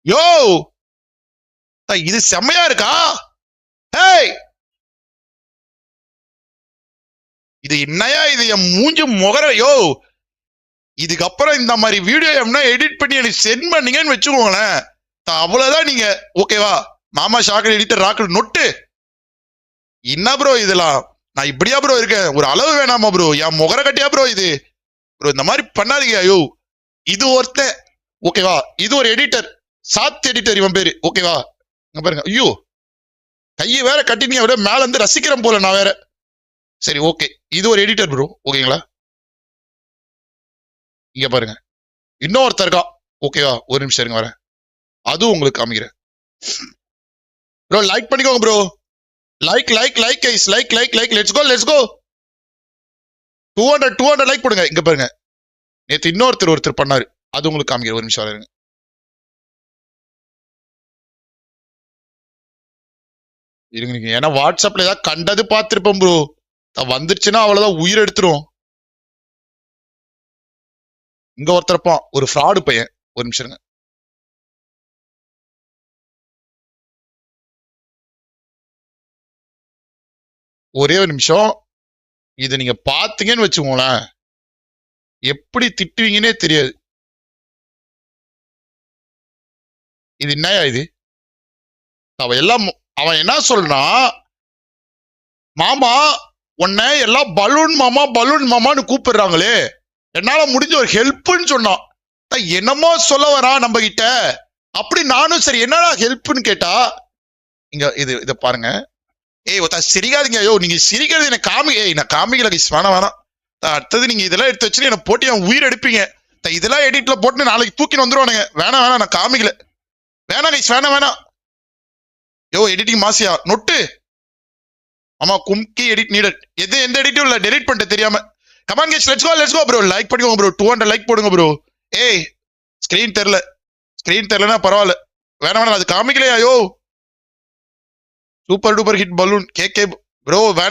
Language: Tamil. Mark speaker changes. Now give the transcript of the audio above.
Speaker 1: யோ இது செம்மையா இருக்கா? ஏய் இது என்னையா இது என் மூஞ்சி முகர யோ இதுக்கப்புறம் இந்த மாதிரி வீடியோ என்ன எடிட் பண்ணி எனக்கு சென்ட் பண்ணீங்கன்னு வச்சுக்கோங்களேன், அவ்வளவுதான் நீங்க. ஓகேவா? மாமா ஷாக்கர் எடிட்டர் ராக்கெட் நொட்டு. என்ன ப்ரோ இதெல்லாம்? நான் இப்படியா ப்ரோ இருக்கேன்? ஒரு அளவு வேணாமா ப்ரோ? என் முகர கட்டியா ப்ரோ இது? ப்ரோ இந்த மாதிரி பண்ணாதீங்க. ஐயோ இது ஒருத்தன். ஓகேவா? இது ஒரு எடிட்டர், சாத் எடிட்டர் இவன் பேரு. ஓகேவா? பாருங்க. ஐயோ கையை வேற கட்டினீங்க, விட மேல இருந்து ரசிக்கிறேன் போல நான் வேற. சரி ஓகே, இது ஒரு எடிட்டர் ப்ரோ. ஓகேங்களா? இங்க பாருங்க இன்னொருத்தர் இருக்கா. ஓகேவா? ஒரு நிமிஷம் இருங்க வரேன், அதுவும் உங்களுக்கு காமிக்கிறேன். ப்ரோ லைக் பண்ணிக்கோங்க bro. Like like like guys, like like like. Let's go let's go. 200 like போடுங்க. இங்க பாருங்க, நேத்து ஒருத்தர் பண்ணாரு, அது உங்களுக்கு காமிக்கிறேன். ஒரு நிமிஷம் வரேன். இருங்க, ஏன்னா வாட்ஸ்அப்ல ஏதாவது கண்டது பார்த்திருப்போம் ப்ரோ. வந்துருச்சுன்னா அவ்வளவுதான், உயிர் எடுத்துரும். இங்க ஒருத்தரப்பான், ஒரு ஃப்ராடு பையன். ஒரு நிமிஷம் இருங்க. ஒரே ஒரு நிமிஷம். இதை நீங்க பாத்தீங்கன்னு வச்சுக்கோங்களேன், எப்படி திட்டுவீங்கன்னே தெரியாது. இது என்னயா இது? அவன் என்ன சொல்றான், மாமா உன்னை எல்லாம் பலூன் மாமா பலூன் மாமான்னு கூப்பிடுறாங்களே, என்னால முடிஞ்ச ஒரு ஹெல்ப்னு சொன்னான். என்னமோ சொல்ல வரான் நம்ம கிட்ட. அப்படி நானும் சரி என்னடா ஹெல்ப்னு கேட்டா, இங்க இத பாருங்க. ஏய் ஒத்தா சிரிக்காதீங்க. ஐயோ நீங்க சிரிக்கிறது எனக்கு நான் காமிக்கல கைஸ், வேணாம். அடுத்தது நீங்க இதெல்லாம் எடுத்து வச்சு என்ன போட்டு என் உயிர் எடுப்பீங்க. இதெல்லாம் எடிட்ல போட்டு நாளைக்கு தூக்கின்னு வந்துருவானுங்க. வேணாம் நான் காமிக்கல. வேணாம் கைஸ், வேணாம். யோ எடிட்டிங் மாசியா நொட்டு. ஆமா கும்கி எடிட் நீடட். எந்த எடிட்டும் இல்ல, டெலிட் பண்ணிட்டு தெரியாம. Come on guys, let's go bro. Like பண்ணிக்கோங்க ப்ரோ. 200 லைக் போடுங்க ப்ரோ. ஏய் ஸ்கிரீன் தெரியலனா பரவாயில்ல. வேணாம் அது காமிக்கலையா? Yo super duper hit balloon கேகே ப்ரோ. வேணாம்